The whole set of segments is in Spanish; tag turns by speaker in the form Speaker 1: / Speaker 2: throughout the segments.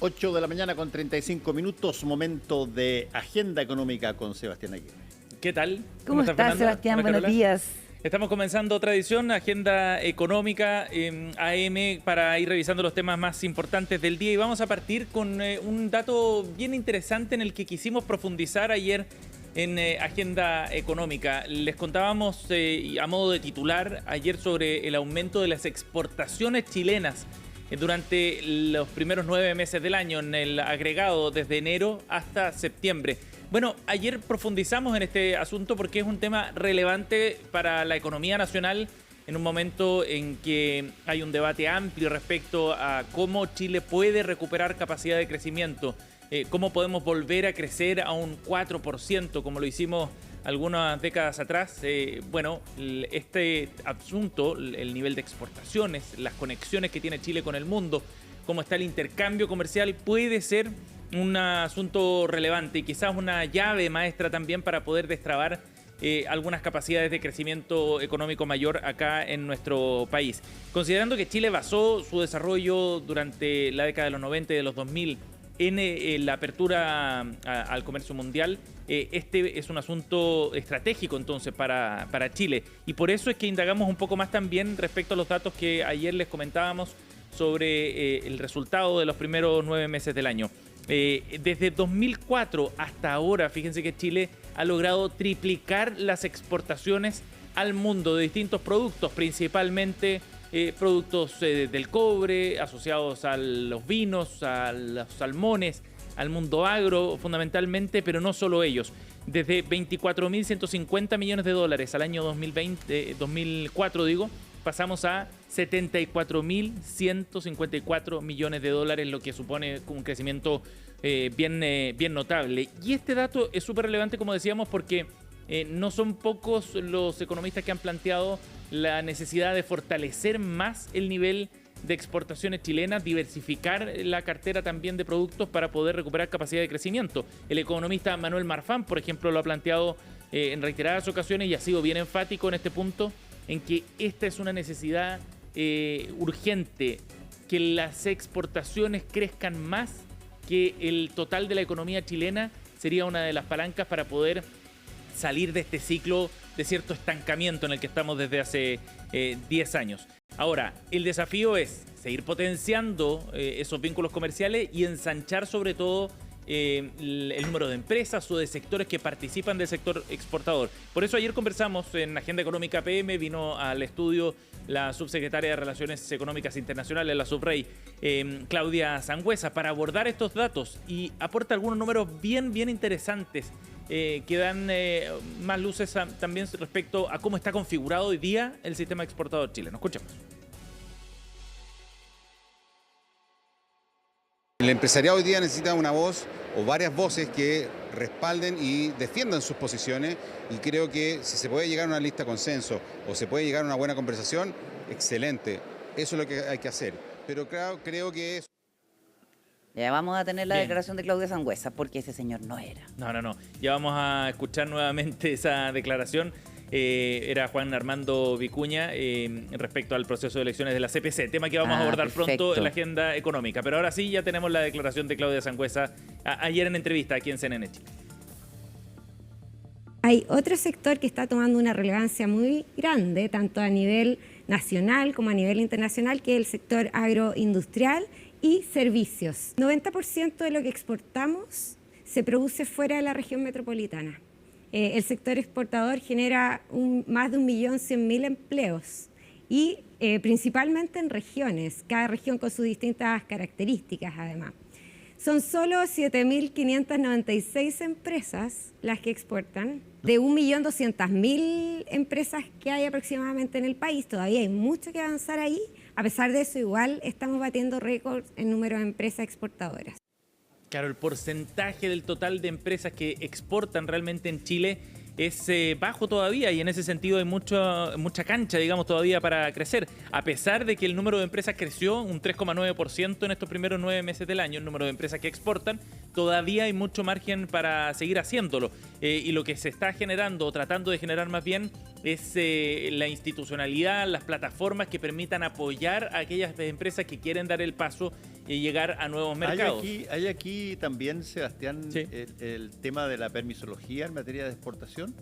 Speaker 1: 8 de la mañana con 35 minutos, momento de agenda económica con Sebastián Aguirre.
Speaker 2: ¿Qué tal?
Speaker 3: ¿Cómo estás, Sebastián? Buenos días.
Speaker 2: Estamos comenzando otra edición, agenda económica AM, para ir revisando los temas más importantes del día. Y vamos a partir con un dato bien interesante en el que quisimos profundizar ayer en agenda económica. Les contábamos a modo de titular ayer sobre el aumento de las exportaciones chilenas durante los primeros 9 meses del año, en el agregado desde enero hasta septiembre. Bueno, ayer profundizamos en este asunto porque es un tema relevante para la economía nacional en un momento en que hay un debate amplio respecto a cómo Chile puede recuperar capacidad de crecimiento, cómo podemos volver a crecer a un 4%, como lo hicimos algunas décadas atrás. Bueno, este asunto, el nivel de exportaciones, las conexiones que tiene Chile con el mundo, cómo está el intercambio comercial, puede ser un asunto relevante y quizás una llave maestra también para poder destrabar algunas capacidades de crecimiento económico mayor acá en nuestro país. Considerando que Chile basó su desarrollo durante la década de los 90 y de los 2000 en la apertura al comercio mundial, este es un asunto estratégico entonces para Chile. Y por eso es que indagamos un poco más también respecto a los datos que ayer les comentábamos sobre el resultado de los primeros 9 meses del año. Desde 2004 hasta ahora, fíjense que Chile ha logrado triplicar las exportaciones al mundo de distintos productos, principalmente productos del cobre, asociados a los vinos, a los salmones, al mundo agro fundamentalmente, pero no solo ellos. Desde 24.150 millones de dólares al año 2004, pasamos a 74.154 millones de dólares, lo que supone un crecimiento bien notable. Y este dato es súper relevante, como decíamos, porque no son pocos los economistas que han planteado la necesidad de fortalecer más el nivel de exportaciones chilenas, diversificar la cartera también de productos para poder recuperar capacidad de crecimiento. El economista Manuel Marfan, por ejemplo, lo ha planteado en reiteradas ocasiones y ha sido bien enfático en este punto, en que esta es una necesidad urgente, que las exportaciones crezcan más que el total de la economía chilena. Sería una de las palancas para poder salir de este ciclo de cierto estancamiento en el que estamos desde hace 10 años. Ahora, el desafío es seguir potenciando esos vínculos comerciales y ensanchar sobre todo el número de empresas o de sectores que participan del sector exportador. Por eso ayer conversamos en Agenda Económica PM, vino al estudio la subsecretaria de Relaciones Económicas Internacionales, la SUBREI, Claudia Sangüesa, para abordar estos datos, y aporta algunos números bien interesantes que dan más luces también respecto a cómo está configurado hoy día el sistema exportador chileno. Escuchemos.
Speaker 4: El empresariado hoy día necesita una voz o varias voces que respalden y defiendan sus posiciones, y creo que si se puede llegar a una lista de consenso o se puede llegar a una buena conversación, excelente. Eso es lo que hay que hacer. Pero creo que es...
Speaker 3: Ya vamos a tener la
Speaker 2: Bien.
Speaker 3: declaración de Claudia Sangüesa, porque ese señor no era.
Speaker 2: No. Ya vamos a escuchar nuevamente esa declaración. Era Juan Armando Vicuña respecto al proceso de elecciones de la CPC, tema que vamos a abordar pronto en la agenda económica. Pero ahora sí, ya tenemos la declaración de Claudia Sangüesa ayer en entrevista aquí en CNN Chile.
Speaker 5: Hay otro sector que está tomando una relevancia muy grande, tanto a nivel nacional como a nivel internacional, que es el sector agroindustrial y servicios. 90% de lo que exportamos se produce fuera de la región metropolitana. El sector exportador genera más de 1.100.000 empleos y principalmente en regiones, cada región con sus distintas características además. Son solo 7.596 empresas las que exportan, de 1.200.000 empresas que hay aproximadamente en el país. Todavía hay mucho que avanzar ahí. A pesar de eso, igual estamos batiendo récords en número de empresas exportadoras.
Speaker 2: Claro, el porcentaje del total de empresas que exportan realmente en Chile es bajo todavía, y en ese sentido hay mucha cancha, digamos, todavía para crecer. A pesar de que el número de empresas creció un 3,9% en estos primeros 9 meses del año, el número de empresas que exportan, todavía hay mucho margen para seguir haciéndolo. Y lo que se está generando, o tratando de generar más bien, es la institucionalidad, las plataformas que permitan apoyar a aquellas empresas que quieren dar el paso y llegar a nuevos mercados.
Speaker 1: Hay aquí también, Sebastián,
Speaker 2: Sí.
Speaker 1: el tema de la permisología en materia de exportación,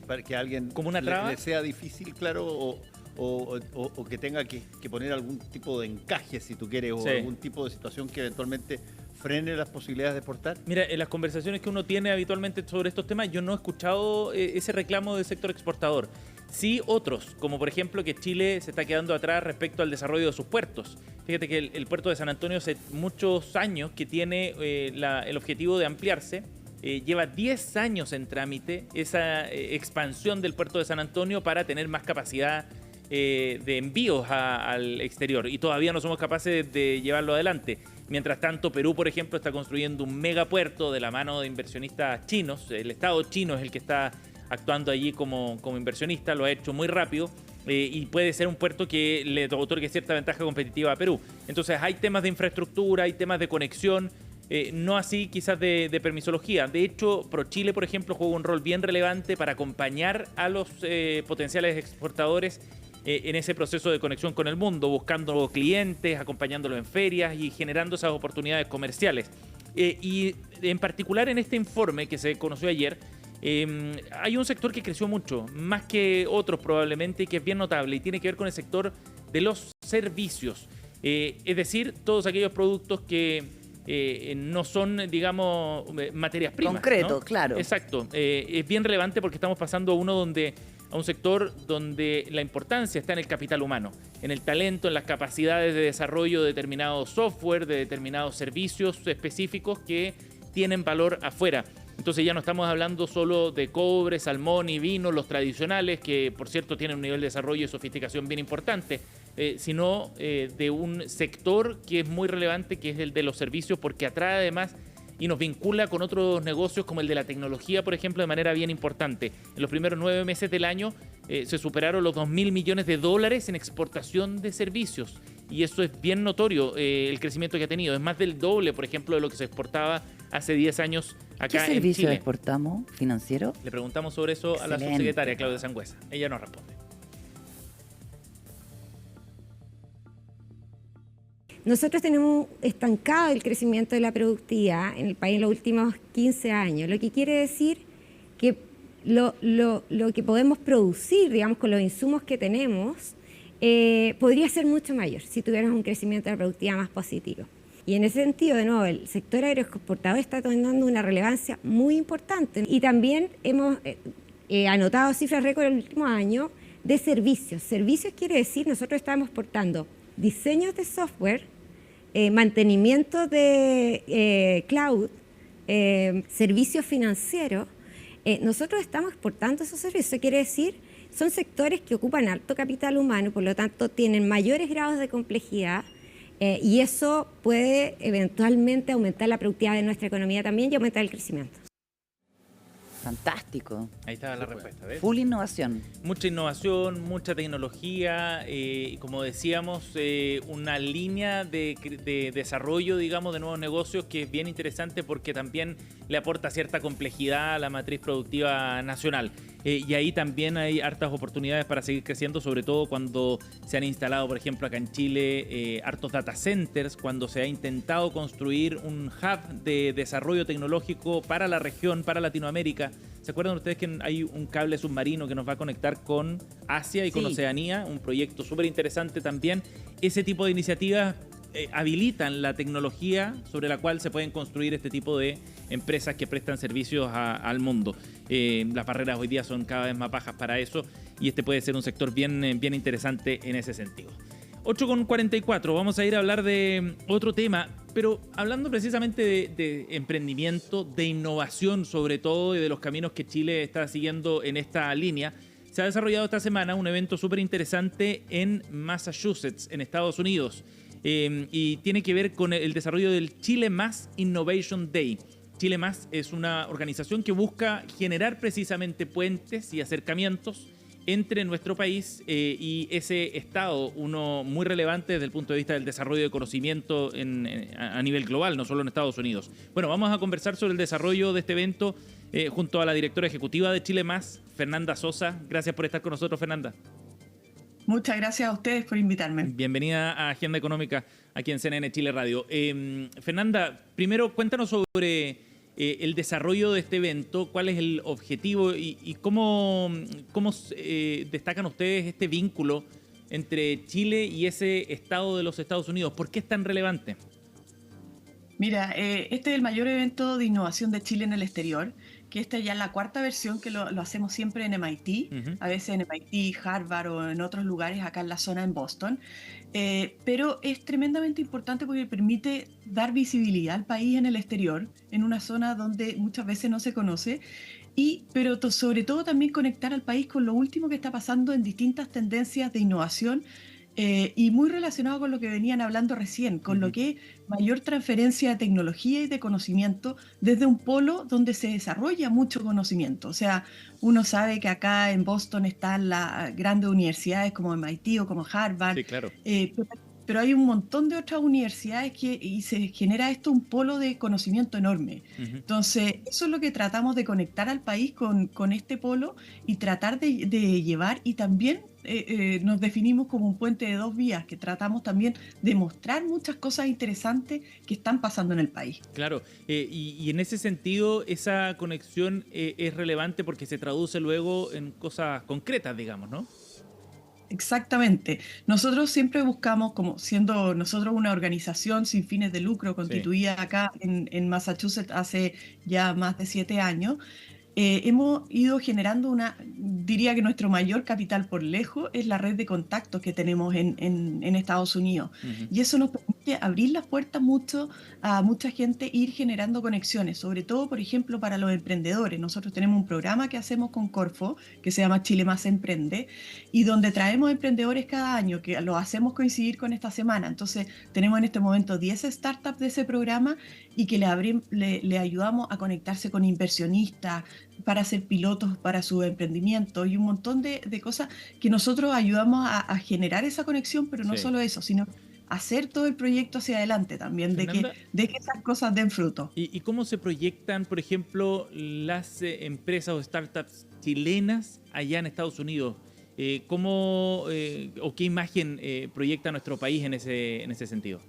Speaker 1: para que a alguien
Speaker 2: ¿Como una traba?
Speaker 1: le sea difícil, claro, o que tenga que poner algún tipo de encaje, si tú quieres, o
Speaker 2: Sí.
Speaker 1: algún tipo de situación que eventualmente frene las posibilidades de exportar.
Speaker 2: Mira, en las conversaciones que uno tiene habitualmente sobre estos temas, yo no he escuchado ese reclamo del sector exportador. Sí otros, como por ejemplo que Chile se está quedando atrás respecto al desarrollo de sus puertos. Fíjate que el puerto de San Antonio hace muchos años que tiene el objetivo de ampliarse. Lleva 10 años en trámite esa expansión del puerto de San Antonio para tener más capacidad de envíos al exterior, y todavía no somos capaces de llevarlo adelante. Mientras tanto, Perú, por ejemplo, está construyendo un megapuerto de la mano de inversionistas chinos. El Estado chino es el que está actuando allí como inversionista, lo ha hecho muy rápido y puede ser un puerto que le otorgue cierta ventaja competitiva a Perú. Entonces hay temas de infraestructura, hay temas de conexión, no así quizás de permisología. De hecho, ProChile, por ejemplo, juega un rol bien relevante para acompañar a los potenciales exportadores en ese proceso de conexión con el mundo, buscando clientes, acompañándolos en ferias y generando esas oportunidades comerciales. Y en particular en este informe que se conoció ayer, hay un sector que creció mucho, más que otros probablemente, y que es bien notable, y tiene que ver con el sector de los servicios. Es decir, todos aquellos productos que no son, digamos, materias primas.
Speaker 3: Concreto,
Speaker 2: ¿no?
Speaker 3: claro.
Speaker 2: Exacto. Es bien relevante porque estamos pasando a un sector donde la importancia está en el capital humano, en el talento, en las capacidades de desarrollo de determinados software, de determinados servicios específicos que tienen valor afuera. Entonces ya no estamos hablando solo de cobre, salmón y vino, los tradicionales, que por cierto tienen un nivel de desarrollo y sofisticación bien importante, sino de un sector que es muy relevante, que es el de los servicios, porque atrae además y nos vincula con otros negocios como el de la tecnología, por ejemplo, de manera bien importante. En los primeros 9 meses del año se superaron los 2.000 millones de dólares en exportación de servicios. Y eso es bien notorio, el crecimiento que ha tenido. Es más del doble, por ejemplo, de lo que se exportaba hace 10 años acá en
Speaker 3: ¿Qué servicio
Speaker 2: Chile.
Speaker 3: exportamos? ¿Financiero?
Speaker 2: Le preguntamos sobre eso a la
Speaker 3: Excelente.
Speaker 2: subsecretaria Claudia Sangüesa. Ella nos responde.
Speaker 5: Nosotros tenemos estancado el crecimiento de la productividad en el país en los últimos 15 años, lo que quiere decir que lo que podemos producir, digamos, con los insumos que tenemos, podría ser mucho mayor si tuviéramos un crecimiento de la productividad más positivo. Y en ese sentido, de nuevo, el sector agroexportador está tomando una relevancia muy importante. Y también hemos anotado cifras récord en el último año de servicios. Servicios quiere decir, nosotros estamos exportando diseños de software, mantenimiento de cloud, servicios financieros. Nosotros estamos exportando esos servicios. Eso quiere decir, son sectores que ocupan alto capital humano, por lo tanto tienen mayores grados de complejidad, y eso puede eventualmente aumentar la productividad de nuestra economía también y aumentar el crecimiento.
Speaker 3: Fantástico.
Speaker 2: Ahí está la respuesta, ¿ves?
Speaker 3: Full innovación.
Speaker 2: Mucha innovación, mucha tecnología, y como decíamos, una línea de desarrollo, digamos, de nuevos negocios que es bien interesante porque también le aporta cierta complejidad a la matriz productiva nacional. Y ahí también hay hartas oportunidades para seguir creciendo, sobre todo cuando se han instalado, por ejemplo, acá en Chile, hartos data centers, cuando se ha intentado construir un hub de desarrollo tecnológico para la región, para Latinoamérica. ¿Se acuerdan ustedes que hay un cable submarino que nos va a conectar con Asia y con
Speaker 3: Sí.
Speaker 2: Oceanía? Un proyecto súper interesante también. Ese tipo de iniciativas habilitan la tecnología sobre la cual se pueden construir este tipo de empresas que prestan servicios al mundo. Las barreras hoy día son cada vez más bajas para eso y este puede ser un sector bien interesante en ese sentido. 8:44, vamos a ir a hablar de otro tema, pero hablando precisamente de emprendimiento, de innovación sobre todo y de los caminos que Chile está siguiendo en esta línea. Se ha desarrollado esta semana un evento súper interesante en Massachusetts, en Estados Unidos, y tiene que ver con el desarrollo del Chile Más Innovation Day. Chile Más es una organización que busca generar precisamente puentes y acercamientos entre nuestro país y ese estado, uno muy relevante desde el punto de vista del desarrollo de conocimiento a nivel global, no solo en Estados Unidos. Bueno, vamos a conversar sobre el desarrollo de este evento junto a la directora ejecutiva de Chile Más, Fernanda Sosa. Gracias por estar con nosotros, Fernanda.
Speaker 6: Muchas gracias a ustedes por invitarme.
Speaker 2: Bienvenida a Agenda Económica aquí en CNN Chile Radio. Fernanda, primero cuéntanos sobre el desarrollo de este evento, cuál es el objetivo y cómo destacan ustedes este vínculo entre Chile y ese estado de los Estados Unidos. ¿Por qué es tan relevante?
Speaker 6: Mira, este es el mayor evento de innovación de Chile en el exterior, que esta ya es la cuarta versión que lo hacemos siempre en MIT, a veces en MIT, Harvard o en otros lugares acá en la zona en Boston, pero es tremendamente importante porque permite dar visibilidad al país en el exterior, en una zona donde muchas veces no se conoce, pero sobre todo también conectar al país con lo último que está pasando en distintas tendencias de innovación. Y muy relacionado con lo que venían hablando recién, con lo que es mayor transferencia de tecnología y de conocimiento desde un polo donde se desarrolla mucho conocimiento. O sea, uno sabe que acá en Boston están las grandes universidades como MIT o como Harvard,
Speaker 2: Sí, claro.
Speaker 6: pero hay un montón de otras universidades y se genera esto un polo de conocimiento enorme. Entonces, eso es lo que tratamos de conectar al país con este polo y tratar de llevar, y también nos definimos como un puente de dos vías, que tratamos también de mostrar muchas cosas interesantes que están pasando en el país.
Speaker 2: Claro, y en ese sentido esa conexión es relevante porque se traduce luego en cosas concretas, digamos, ¿no?
Speaker 6: Exactamente. Nosotros siempre buscamos, como siendo nosotros una organización sin fines de lucro constituida acá en Massachusetts hace ya más de 7 años, hemos ido generando diría que nuestro mayor capital por lejos es la red de contactos que tenemos en Estados Unidos. Y eso nos permite abrir las puertas mucho a mucha gente, ir generando conexiones, sobre todo, por ejemplo, para los emprendedores. Nosotros tenemos un programa que hacemos con Corfo, que se llama Chile Más Emprende, y donde traemos emprendedores cada año, que los hacemos coincidir con esta semana. Entonces, tenemos en este momento 10 startups de ese programa y que le ayudamos a conectarse con inversionistas, para hacer pilotos para su emprendimiento y un montón de cosas que nosotros ayudamos a generar esa conexión, pero no solo eso, sino hacer todo el proyecto hacia adelante también, de que esas cosas den fruto.
Speaker 2: ¿Y cómo se proyectan, por ejemplo, las empresas o startups chilenas allá en Estados Unidos? ¿Cómo o qué imagen proyecta nuestro país en ese sentido?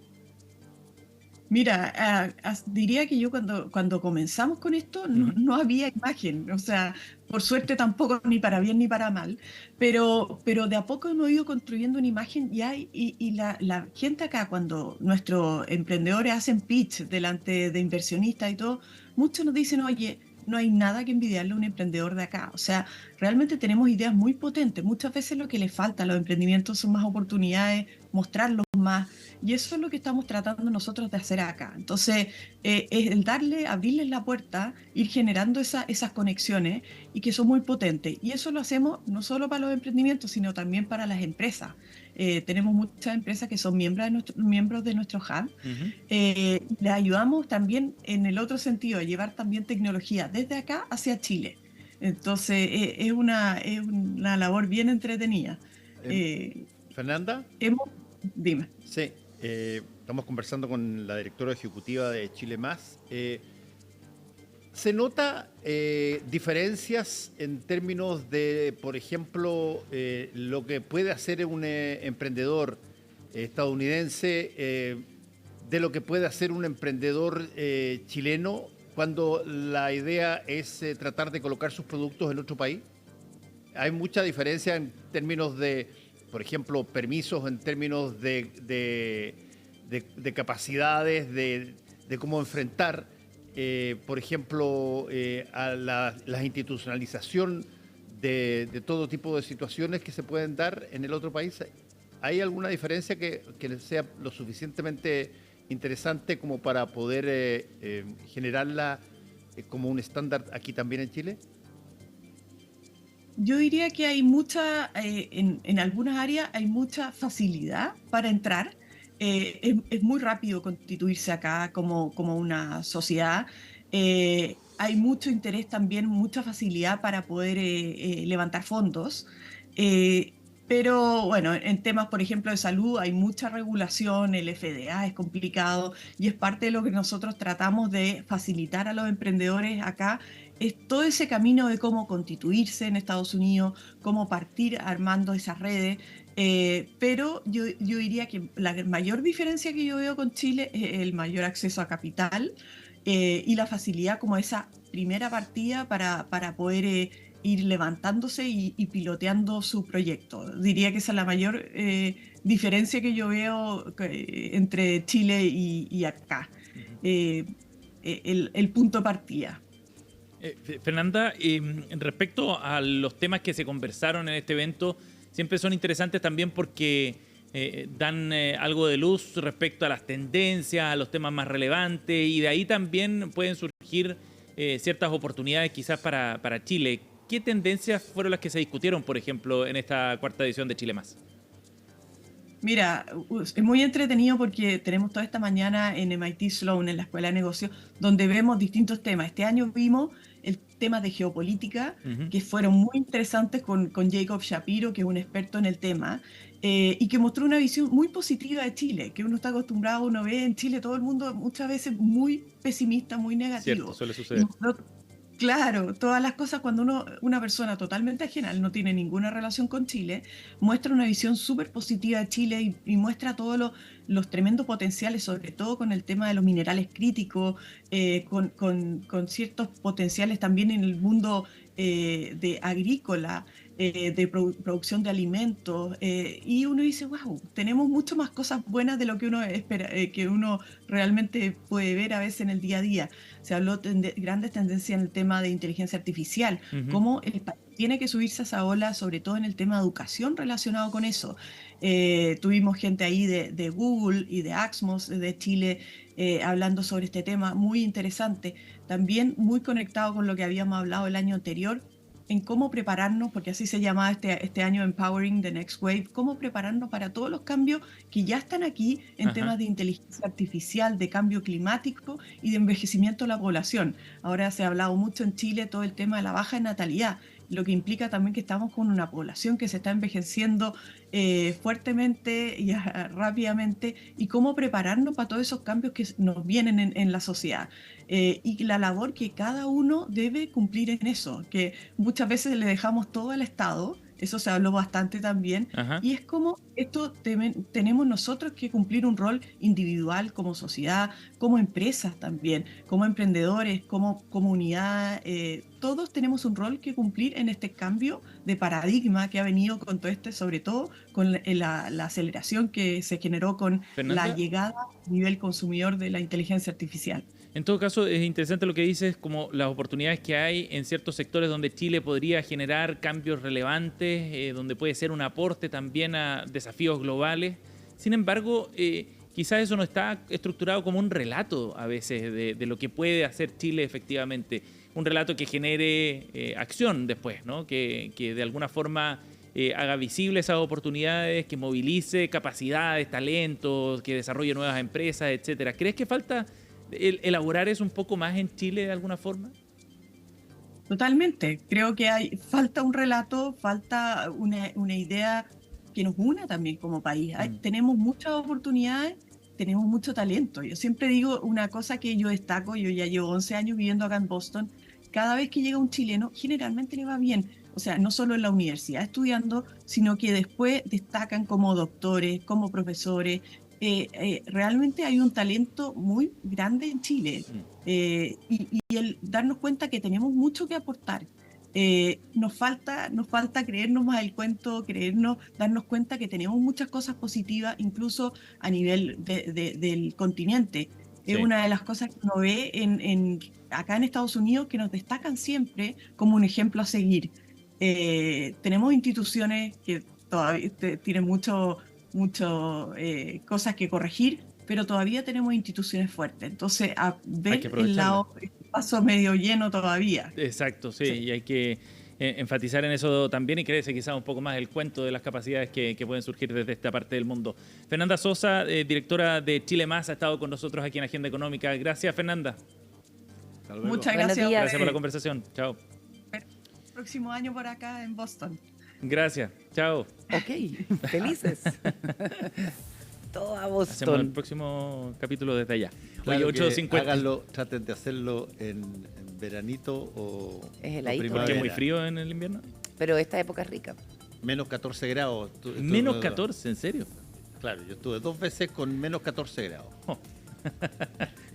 Speaker 6: Mira, diría que yo cuando comenzamos con esto no había imagen, o sea, por suerte tampoco ni para bien ni para mal, pero de a poco hemos ido construyendo una imagen y la gente acá, cuando nuestros emprendedores hacen pitch delante de inversionistas y todo, muchos nos dicen, oye, no hay nada que envidiarle a un emprendedor de acá. O sea, realmente tenemos ideas muy potentes. Muchas veces lo que les falta a los emprendimientos son más oportunidades, mostrarlos más. Y eso es lo que estamos tratando nosotros de hacer acá. Entonces, es el abrirles la puerta, ir generando esas conexiones y que son muy potentes. Y eso lo hacemos no solo para los emprendimientos, sino también para las empresas. Tenemos muchas empresas que son miembros de nuestro hub. Les ayudamos también en el otro sentido, a llevar también tecnología desde acá hacia Chile. Entonces, es una labor bien entretenida.
Speaker 1: Fernanda.
Speaker 6: Dime.
Speaker 1: Sí, estamos conversando con la directora ejecutiva de Chile Más. ¿Se nota diferencias en términos de, por ejemplo, lo que puede hacer un emprendedor estadounidense de lo que puede hacer un emprendedor chileno cuando la idea es tratar de colocar sus productos en otro país? ¿Hay mucha diferencia en términos de, por ejemplo, permisos, en términos de capacidades, de cómo enfrentar, por ejemplo, a la institucionalización de todo tipo de situaciones que se pueden dar en el otro país? ¿Hay alguna diferencia que sea lo suficientemente interesante como para poder generarla como un estándar aquí también en Chile?
Speaker 6: Yo diría que hay en algunas áreas hay mucha facilidad para entrar. Es muy rápido constituirse acá como una sociedad. Hay mucho interés también, mucha facilidad para poder levantar fondos. Pero bueno, en temas, por ejemplo, de salud hay mucha regulación, el FDA es complicado y es parte de lo que nosotros tratamos de facilitar a los emprendedores acá, es todo ese camino de cómo constituirse en Estados Unidos, cómo partir armando esas redes. Pero yo diría que la mayor diferencia que yo veo con Chile es el mayor acceso a capital y la facilidad como esa primera partida para poder ir levantándose y piloteando su proyecto. Diría que esa es la mayor diferencia que yo veo entre Chile y acá. El punto de partida.
Speaker 2: Fernanda, respecto a los temas que se conversaron en este evento, siempre son interesantes también porque dan algo de luz respecto a las tendencias, a los temas más relevantes, y de ahí también pueden surgir ciertas oportunidades quizás para Chile. ¿Qué tendencias fueron las que se discutieron, por ejemplo, en esta cuarta edición de Chile Más?
Speaker 6: Mira, es muy entretenido porque tenemos toda esta mañana en MIT Sloan, en la Escuela de Negocios, donde vemos distintos temas. Este año vimos el tema de geopolítica, que fueron muy interesantes con Jacob Shapiro, que es un experto en el tema, y que mostró una visión muy positiva de Chile, que uno está acostumbrado, uno ve en Chile todo el mundo muchas veces muy pesimista, muy negativo.
Speaker 2: Cierto, suele suceder.
Speaker 6: Claro, todas las cosas cuando una persona totalmente ajena, no tiene ninguna relación con Chile, muestra una visión súper positiva de Chile y muestra todos los tremendos potenciales, sobre todo con el tema de los minerales críticos, con ciertos potenciales también en el mundo de agrícola, de producción de alimentos, y uno dice, wow, tenemos mucho más cosas buenas de lo que uno espera, que uno realmente puede ver a veces en el día a día. Se habló de grandes tendencias en el tema de inteligencia artificial, cómo el país tiene que subirse a esa ola, sobre todo en el tema de educación relacionado con eso. Tuvimos gente ahí de Google y de Axmos de Chile hablando sobre este tema, muy interesante, también muy conectado con lo que habíamos hablado el año anterior, en cómo prepararnos, porque así se llamaba este año Empowering the Next Wave, cómo prepararnos para todos los cambios que ya están aquí en temas de inteligencia artificial, de cambio climático y de envejecimiento de la población. Ahora se ha hablado mucho en Chile todo el tema de la baja natalidad, lo que implica también que estamos con una población que se está envejeciendo fuertemente y rápidamente, y cómo prepararnos para todos esos cambios que nos vienen en la sociedad. Y la labor que cada uno debe cumplir en eso, que muchas veces le dejamos todo al Estado, eso se habló bastante también, y es como esto tenemos nosotros que cumplir un rol individual como sociedad, como empresas también, como emprendedores, como comunidad, todos tenemos un rol que cumplir en este cambio de paradigma que ha venido con todo sobre todo con la aceleración que se generó con
Speaker 2: Fernanda,
Speaker 6: la llegada a nivel consumidor de la inteligencia artificial.
Speaker 2: En todo caso, es interesante lo que dices, como las oportunidades que hay en ciertos sectores donde Chile podría generar cambios relevantes, donde puede ser un aporte también a desafíos globales. Sin embargo, quizás eso no está estructurado como un relato a veces de lo que puede hacer Chile efectivamente. Un relato que genere acción después, ¿no? Que de alguna forma haga visibles esas oportunidades, que movilice capacidades, talentos, que desarrolle nuevas empresas, etcétera. ¿Crees que falta elaborar eso un poco más en Chile de alguna forma?
Speaker 6: Totalmente. Creo que falta un relato, falta una idea que nos una también como país. Tenemos muchas oportunidades, tenemos mucho talento. Yo siempre digo una cosa que yo destaco, yo ya llevo 11 años viviendo acá en Boston, cada vez que llega un chileno, generalmente le va bien. O sea, no solo en la universidad estudiando, sino que después destacan como doctores, como profesores. Realmente hay un talento muy grande en Chile y el darnos cuenta que tenemos mucho que aportar. Nos falta creernos más el cuento, darnos cuenta que tenemos muchas cosas positivas, incluso a nivel del continente. Es una de las cosas que uno ve acá en Estados Unidos, que nos destacan siempre como un ejemplo a seguir. Tenemos instituciones que todavía tienen muchas cosas que corregir, pero todavía tenemos instituciones fuertes. Entonces, a ver el vaso medio lleno todavía.
Speaker 2: Exacto, sí. Y hay que enfatizar en eso también y creerse quizás un poco más el cuento de las capacidades que pueden surgir desde esta parte del mundo. Fernanda Sosa, directora de Chile Más, ha estado con nosotros aquí en Agenda Económica. Gracias, Fernanda.
Speaker 6: Muchas gracias.
Speaker 2: Gracias por la conversación. Chao.
Speaker 6: Próximo año por acá en Boston.
Speaker 2: Gracias. Chao.
Speaker 3: Ok, felices. Todo a
Speaker 2: Hacemos el
Speaker 3: Boston.
Speaker 2: próximo capítulo desde allá.
Speaker 1: Claro
Speaker 2: Oye,
Speaker 1: que
Speaker 2: 8:50.
Speaker 1: háganlo, traten de hacerlo en veranito o
Speaker 3: Es
Speaker 1: o
Speaker 3: heladito.
Speaker 2: ¿Porque
Speaker 1: primavera.
Speaker 2: es muy frío en el invierno?
Speaker 3: Pero esta época es rica.
Speaker 1: Menos 14 grados.
Speaker 2: Menos 14, ¿en serio?
Speaker 1: Claro, yo estuve 2 veces con menos 14 grados.
Speaker 2: Oh.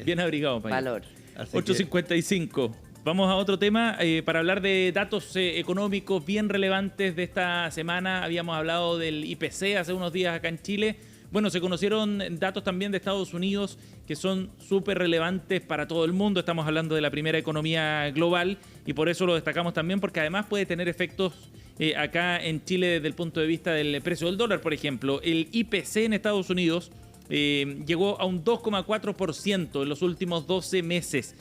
Speaker 2: Bien abrigado, país.
Speaker 3: Valor.
Speaker 1: Así que
Speaker 2: 8:55. Vamos a otro tema para hablar de datos económicos bien relevantes de esta semana. Habíamos hablado del IPC hace unos días acá en Chile. Bueno, se conocieron datos también de Estados Unidos que son súper relevantes para todo el mundo. Estamos hablando de la primera economía global y por eso lo destacamos también porque además puede tener efectos acá en Chile desde el punto de vista del precio del dólar, por ejemplo. El IPC en Estados Unidos llegó a un 2,4% en los últimos 12 meses.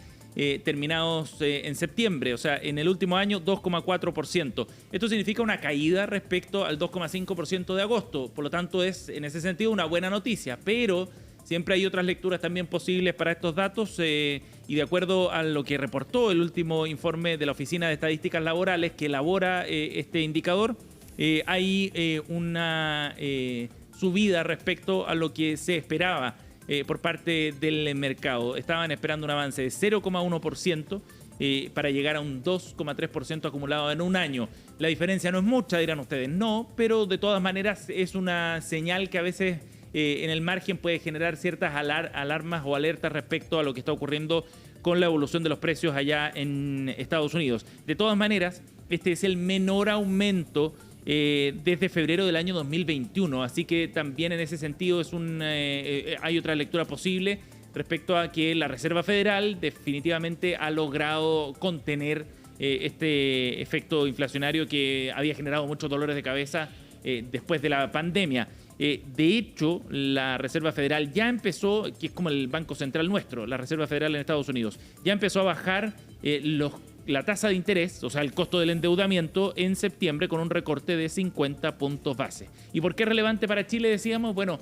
Speaker 2: Terminados en septiembre, o sea, en el último año 2,4%. Esto significa una caída respecto al 2,5% de agosto, por lo tanto es en ese sentido una buena noticia, pero siempre hay otras lecturas también posibles para estos datos y de acuerdo a lo que reportó el último informe de la Oficina de Estadísticas Laborales que elabora este indicador, hay una subida respecto a lo que se esperaba por parte del mercado. Estaban esperando un avance de 0,1% para llegar a un 2,3% acumulado en un año. La diferencia no es mucha, dirán ustedes, no, pero de todas maneras es una señal que a veces en el margen puede generar ciertas alarmas o alertas respecto a lo que está ocurriendo con la evolución de los precios allá en Estados Unidos. De todas maneras, este es el menor aumento desde febrero del año 2021, así que también en ese sentido hay otra lectura posible respecto a que la Reserva Federal definitivamente ha logrado contener este efecto inflacionario que había generado muchos dolores de cabeza después de la pandemia. De hecho, la Reserva Federal ya empezó, que es como el Banco Central nuestro, la Reserva Federal en Estados Unidos, ya empezó a bajar la tasa de interés, o sea, el costo del endeudamiento en septiembre con un recorte de 50 puntos base. ¿Y por qué es relevante para Chile? Decíamos, bueno,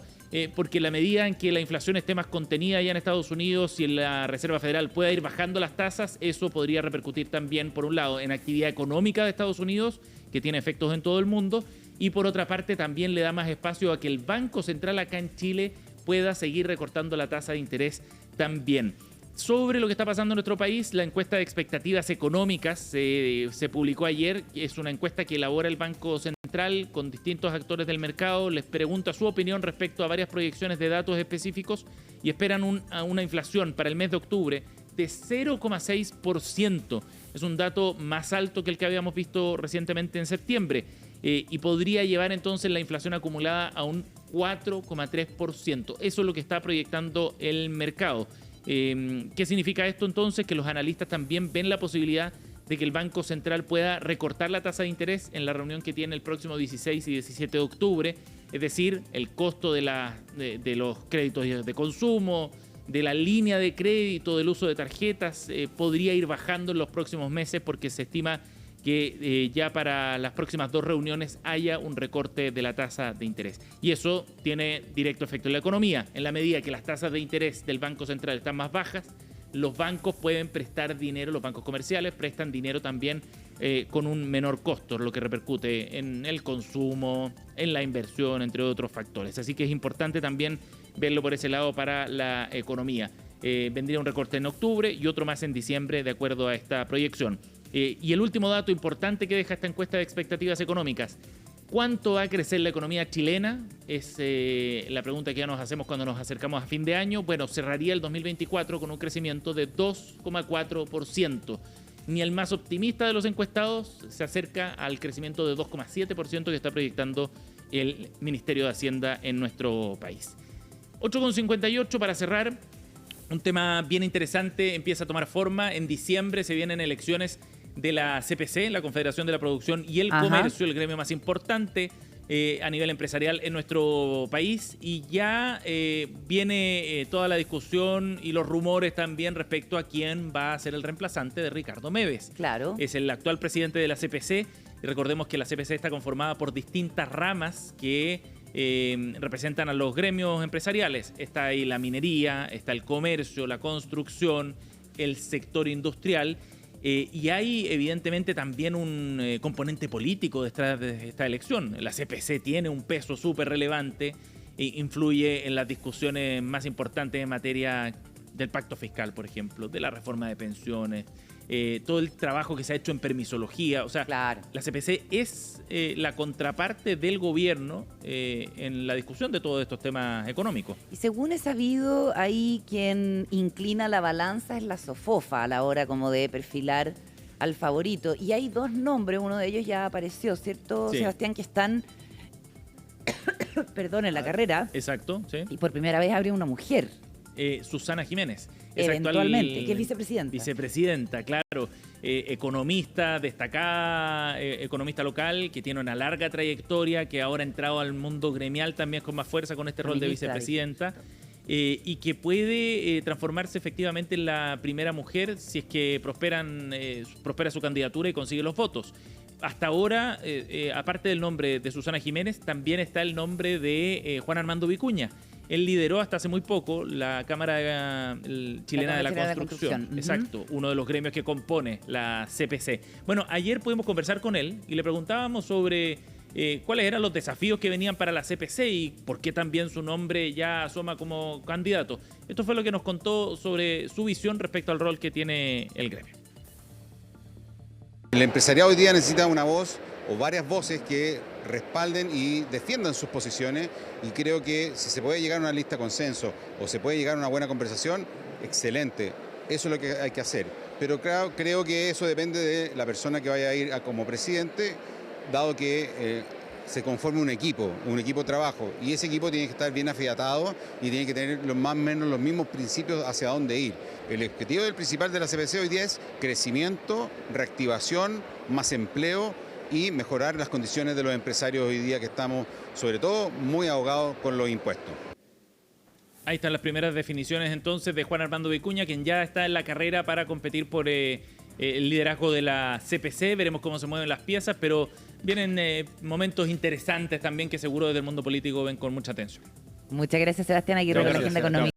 Speaker 2: porque la medida en que la inflación esté más contenida allá en Estados Unidos y en la Reserva Federal pueda ir bajando las tasas, eso podría repercutir también, por un lado, en actividad económica de Estados Unidos, que tiene efectos en todo el mundo, y por otra parte también le da más espacio a que el Banco Central acá en Chile pueda seguir recortando la tasa de interés también. Sobre lo que está pasando en nuestro país, la encuesta de expectativas económicas se publicó ayer. Es una encuesta que elabora el Banco Central con distintos actores del mercado. Les pregunta su opinión respecto a varias proyecciones de datos específicos y esperan una inflación para el mes de octubre de 0,6%. Es un dato más alto que el que habíamos visto recientemente en septiembre y podría llevar entonces la inflación acumulada a un 4,3%. Eso es lo que está proyectando el mercado. ¿Qué significa esto entonces? Que los analistas también ven la posibilidad de que el Banco Central pueda recortar la tasa de interés en la reunión que tiene el próximo 16 y 17 de octubre, es decir, el costo de los créditos de consumo, de la línea de crédito, del uso de tarjetas, podría ir bajando en los próximos meses porque se estima que ya para las próximas 2 reuniones haya un recorte de la tasa de interés. Y eso tiene directo efecto en la economía. En la medida que las tasas de interés del Banco Central están más bajas, los bancos pueden prestar dinero, los bancos comerciales prestan dinero también con un menor costo, lo que repercute en el consumo, en la inversión, entre otros factores. Así que es importante también verlo por ese lado para la economía. Vendría un recorte en octubre y otro más en diciembre, de acuerdo a esta proyección. Y el último dato importante que deja esta encuesta de expectativas económicas. ¿Cuánto va a crecer la economía chilena? Es la pregunta que ya nos hacemos cuando nos acercamos a fin de año. Bueno, cerraría el 2024 con un crecimiento de 2,4%. Ni el más optimista de los encuestados se acerca al crecimiento de 2,7% que está proyectando el Ministerio de Hacienda en nuestro país. 8,58 para cerrar. Un tema bien interesante empieza a tomar forma. En diciembre se vienen elecciones de la CPC, la Confederación de la Producción y el Comercio, el gremio más importante a nivel empresarial en nuestro país. Y ya viene toda la discusión y los rumores también respecto a quién va a ser el reemplazante de Ricardo Meves.
Speaker 3: Claro.
Speaker 2: Es el actual presidente de la CPC. Y recordemos que la CPC está conformada por distintas ramas que representan a los gremios empresariales. Está ahí la minería, está el comercio, la construcción, el sector industrial. Y hay evidentemente también un componente político detrás de esta elección. La CPC tiene un peso súper relevante e influye en las discusiones más importantes en materia del pacto fiscal, por ejemplo, de la reforma de pensiones, todo el trabajo que se ha hecho en permisología. O sea,
Speaker 3: Claro.
Speaker 2: la CPC es la contraparte del gobierno en la discusión de todos estos temas económicos.
Speaker 3: Y según he sabido, ahí quien inclina la balanza es la SOFOFA a la hora como de perfilar al favorito. Y hay dos nombres, uno de ellos ya apareció, ¿cierto,
Speaker 2: Sí.
Speaker 3: Sebastián? Que están, perdón, en la carrera.
Speaker 2: Exacto, sí.
Speaker 3: Y por primera vez abre una mujer.
Speaker 2: Susana Jiménez.
Speaker 3: Eventualmente, que es vicepresidenta.
Speaker 2: Vicepresidenta, claro. Economista, destacada economista local, que tiene una larga trayectoria, que ahora ha entrado al mundo gremial también con más fuerza con este rol de
Speaker 3: Ministra,
Speaker 2: vicepresidenta, y que puede transformarse efectivamente en la primera mujer si es que prospera su candidatura y consigue los votos. Hasta ahora, aparte del nombre de Susana Jiménez, también está el nombre de Juan Armando Vicuña. Él lideró hasta hace muy poco la Cámara Chilena de la Construcción.
Speaker 3: Ujú.
Speaker 2: Exacto, uno de los gremios que compone la CPC. Bueno, ayer pudimos conversar con él y le preguntábamos sobre cuáles eran los desafíos que venían para la CPC y por qué también su nombre ya asoma como candidato. Esto fue lo que nos contó sobre su visión respecto al rol que tiene el gremio.
Speaker 4: El empresariado hoy día necesita una voz o varias voces que respalden y defiendan sus posiciones, y creo que si se puede llegar a una lista de consenso o se puede llegar a una buena conversación, excelente. Eso es lo que hay que hacer. Pero creo que eso depende de la persona que vaya a ir como presidente, dado que se conforme un equipo de trabajo, y ese equipo tiene que estar bien afiatado y tiene que tener más o menos los mismos principios hacia dónde ir. El objetivo principal de la CPC hoy día es crecimiento, reactivación, más empleo y mejorar las condiciones de los empresarios hoy día, que estamos sobre todo muy ahogados con los impuestos.
Speaker 2: Ahí están las primeras definiciones entonces de Juan Armando Vicuña, quien ya está en la carrera para competir por el liderazgo de la CPC. Veremos cómo se mueven las piezas, pero vienen momentos interesantes también que seguro desde el mundo político ven con mucha atención.
Speaker 3: Muchas gracias, Sebastián Aguirre, por la
Speaker 2: Gracias,
Speaker 3: agenda
Speaker 2: chao.
Speaker 3: económica.